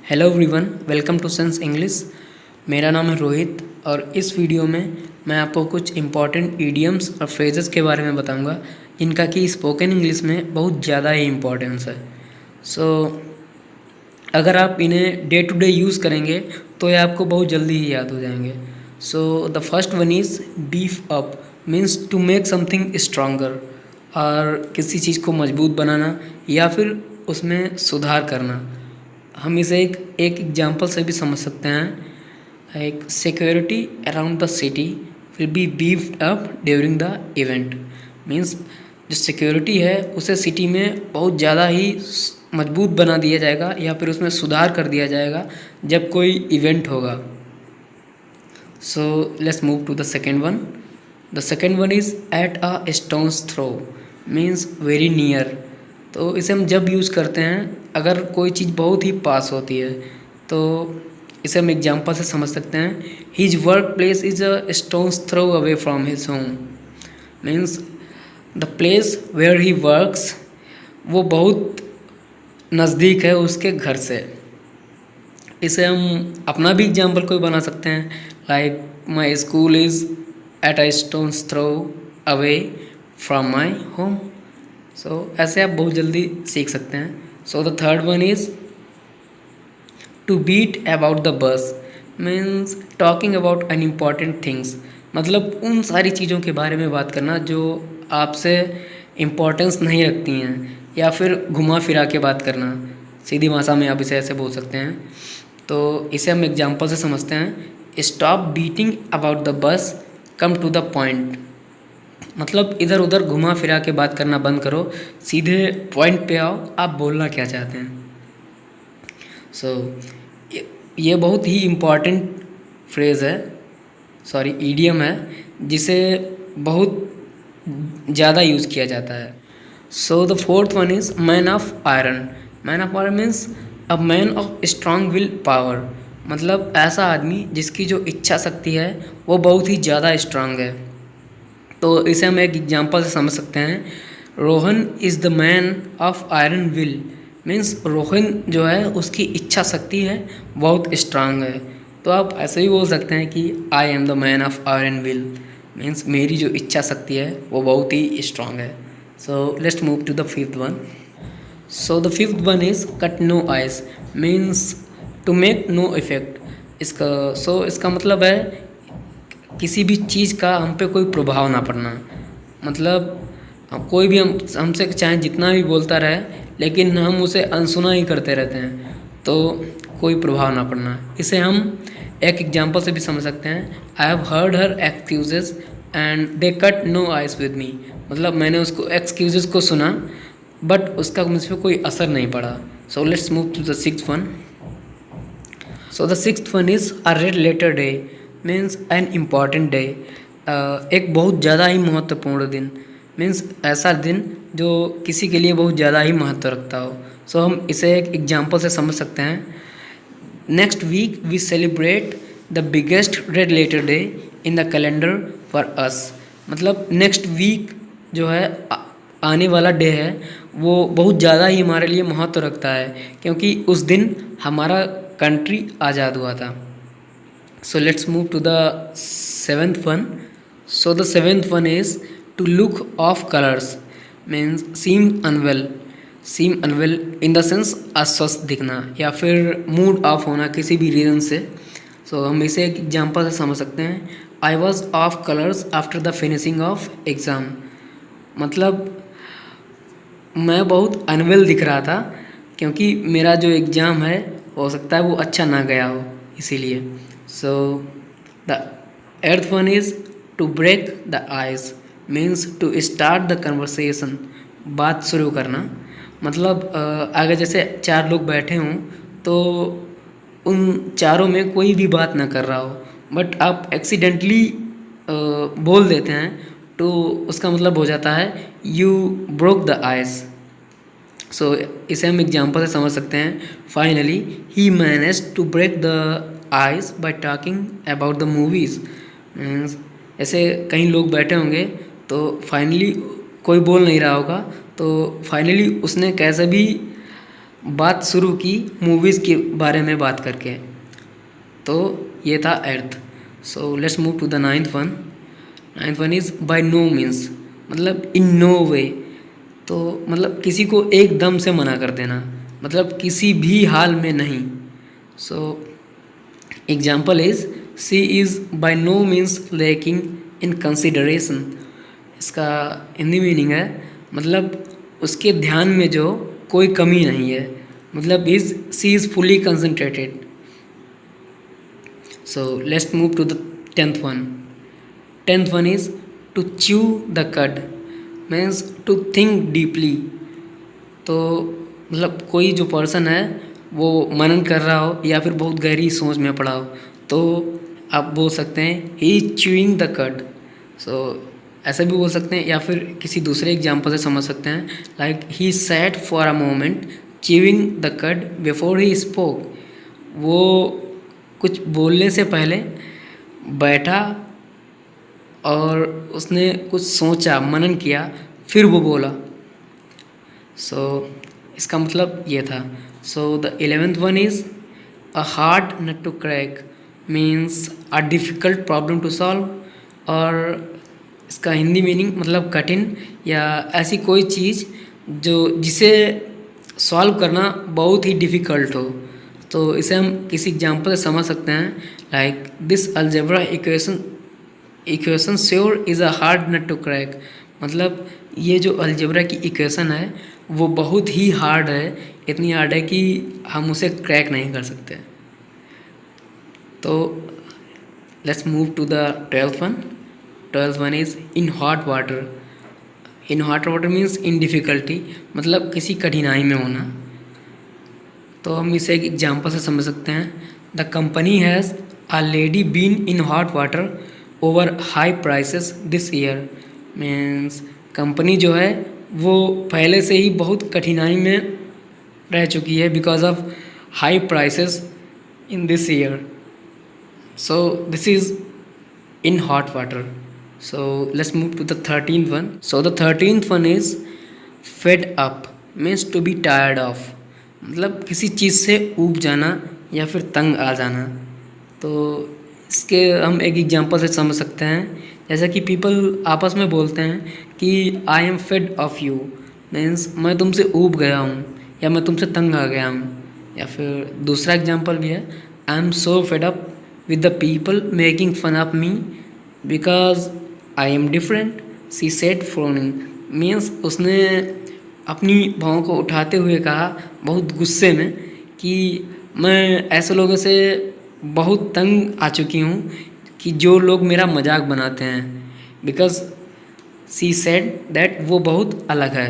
Hello everyone, welcome to Sense English. मेरा नाम है रोहित और इस वीडियो में मैं आपको कुछ इम्पॉर्टेंट ईडियम्स और फ्रेजेस के बारे में बताऊंगा जिनका कि स्पोकन इंग्लिश में बहुत ज़्यादा ही इम्पोर्टेंस है। सो अगर आप इन्हें डे टू डे यूज़ करेंगे तो ये आपको बहुत जल्दी ही याद हो जाएंगे। So the first one is beef up, means to make something stronger, और किसी चीज़ को मजबूत बनाना या फिर उसमें सुधार करना। हम इसे एक एग्जांपल से भी समझ सकते हैं। एक security around the city will be beefed up during the event, means जो सिक्योरिटी है उसे सिटी में बहुत ज़्यादा ही मजबूत बना दिया जाएगा या फिर उसमें सुधार कर दिया जाएगा जब कोई इवेंट होगा। So let's move to the second one. The second one is at a stones throw, means very near. तो इसे हम जब यूज़ करते हैं अगर कोई चीज़ बहुत ही पास होती है तो इसे हम एग्जांपल से समझ सकते हैं। His work place is a stones throw away from his home, means the place where he works वो बहुत नज़दीक है उसके घर से। इसे हम अपना भी एग्जांपल कोई बना सकते हैं, like my school is at a stones throw away from my home. So ऐसे आप बहुत जल्दी सीख सकते हैं। So the third one is to beat about the bush, means talking about unimportant things, मतलब उन सारी चीज़ों के बारे में बात करना जो आपसे इम्पोर्टेंस नहीं रखती हैं, या फिर घुमा फिरा के बात करना। सीधी भाषा में आप इसे ऐसे बोल सकते हैं। तो इसे हम एग्जांपल से समझते हैं। स्टॉप बीटिंग अबाउट द बस, कम टू द पॉइंट, मतलब इधर उधर घुमा फिरा के बात करना बंद करो, सीधे पॉइंट पे आओ, आप बोलना क्या चाहते हैं। सो ये बहुत ही इम्पॉर्टेंट फ्रेज़ है, सॉरी ईडियम है, जिसे बहुत ज़्यादा यूज़ किया जाता है। So the fourth one is man of iron. Man of iron means a man of strong will power, मतलब ऐसा आदमी जिसकी जो इच्छा शक्ति है वो बहुत ही ज़्यादा स्ट्रांग है। तो इसे हम एक एग्जांपल से समझ सकते हैं। Rohan is the man of iron will, means Rohan जो है उसकी इच्छा शक्ति है बहुत स्ट्रांग है। तो आप ऐसे ही बोल सकते हैं कि I am the man of iron will, means मेरी जो इच्छा शक्ति है वो बहुत ही स्ट्रांग है। So let's move to the fifth one. So the fifth one is cut no ice, means to make no effect. इसका मतलब है किसी भी चीज़ का हम पे कोई प्रभाव ना पड़ना, मतलब कोई भी हमसे चाहे जितना भी बोलता रहे लेकिन हम उसे अनसुना ही करते रहते हैं, तो कोई प्रभाव ना पड़ना। इसे हम एक एग्जांपल से भी समझ सकते हैं। I have heard her excuses and they cut no ice with me, मतलब मैंने उसको एक्सक्यूजेस को सुना बट उसका मुझ पर कोई असर नहीं पड़ा। So let's move to the sixth one. So the sixth one is a red letter day, means an important day, एक बहुत ज़्यादा ही महत्वपूर्ण दिन, मीन्स ऐसा दिन जो किसी के लिए बहुत ज़्यादा ही महत्व रखता हो। सो हम इसे एक एग्जांपल से समझ सकते हैं। Next week we celebrate the biggest red letter day in the calendar for us, मतलब नेक्स्ट वीक जो है आने वाला डे है वो बहुत ज़्यादा ही हमारे लिए महत्व रखता है, क्योंकि उस दिन हमारा कंट्री आज़ाद हुआ था। So let's move to the seventh one. So the seventh one is to look off colors, means seem unwell. seem unwell in the sense अस्वस्थ दिखना या फिर मूड ऑफ होना किसी भी रीज़न से। सो हम इसे एक एग्जांपल से समझ सकते हैं। I was of colours after the finishing of exam, मतलब मैं बहुत अनवेल दिख रहा था क्योंकि मेरा जो एग्ज़ाम है हो सकता है वो अच्छा ना गया हो, इसीलिए। So the eighth one is to break the ice, means to start the conversation, बात शुरू करना, मतलब आगे जैसे चार लोग बैठे हों तो उन चारों में कोई भी बात ना कर रहा हो बट आप एक्सीडेंटली बोल देते हैं तो उसका मतलब हो जाता है you broke the ice. So इसे हम एग्जांपल से समझ सकते हैं। Finally he managed to break the ice by talking about the movies, means ऐसे कई लोग बैठे होंगे तो फाइनली कोई बोल नहीं रहा होगा तो फाइनली उसने कैसे भी बात शुरू की मूवीज़ के बारे में बात करके। तो ये था अर्थ। So let's move to the ninth one. Ninth one is by no means, मतलब इन नो वे। तो मतलब किसी को एकदम से मना कर देना, मतलब किसी भी हाल में नहीं। So example is she is by no means lacking in consideration. इसका हिंदी मीनिंग है मतलब उसके ध्यान में जो कोई कमी नहीं है, मतलब she is fully concentrated. So let's move to the 10th one. 10th one is to chew the cud, means to think deeply. तो मतलब कोई जो पर्सन है वो मनन कर रहा हो या फिर बहुत गहरी सोच में पड़ा हो, तो आप बोल सकते हैं ही इज च्यूइंग द कड। सो ऐसा भी बोल सकते हैं, या फिर किसी दूसरे एग्जाम्पल से समझ सकते हैं, like he sat for a moment chewing the कड बिफोर ही स्पोक। वो कुछ बोलने से पहले बैठा और उसने कुछ सोचा, मनन किया, फिर वो बोला। सो इसका मतलब ये था। So the 11th one is a hard nut to crack, means a difficult problem to solve. और इसका हिंदी मीनिंग मतलब कठिन या ऐसी कोई चीज़ जिसे सॉल्व करना बहुत ही डिफ़िकल्ट हो। तो इसे हम किसी एग्जांपल से समझ सकते हैं, like this algebra equation sure is a hard nut to crack. मतलब ये जो अलजेब्रा की इक्वेशन है वो बहुत ही हार्ड है, इतनी हार्ड है कि हम उसे क्रैक नहीं कर सकते। तो let's move to the 12th one. 12th one is in hot water. In hot water means in difficulty, मतलब किसी कठिनाई में होना। तो हम इसे एक एग्जांपल से समझ सकते हैं, the company has already been in hot water over high prices this year. Means company जो है वो पहले से ही बहुत कठिनाई में रह चुकी है because of high prices in this year. So this is in hot water. So let's move to the 13th one. So the 13th one is fed up, means to be tired of, मतलब किसी चीज़ से ऊब जाना या फिर तंग आ जाना। तो इसके हम एक एग्जांपल से समझ सकते हैं, जैसा कि पीपल आपस में बोलते हैं कि I am fade off you, means मैं तुमसे ऊब गया हूँ या मैं तुमसे तंग आ गया हूँ। या फिर दूसरा एग्जांपल भी है, I am so fed up with the people making fun of me because I am different, she said frowning. Means उसने अपनी भावों को उठाते हुए कहा बहुत गुस्से में कि मैं ऐसे लोगों से बहुत तंग आ चुकी हूँ कि जो लोग मेरा मजाक बनाते हैं, बिकॉज सी सेड दैट वो बहुत अलग है।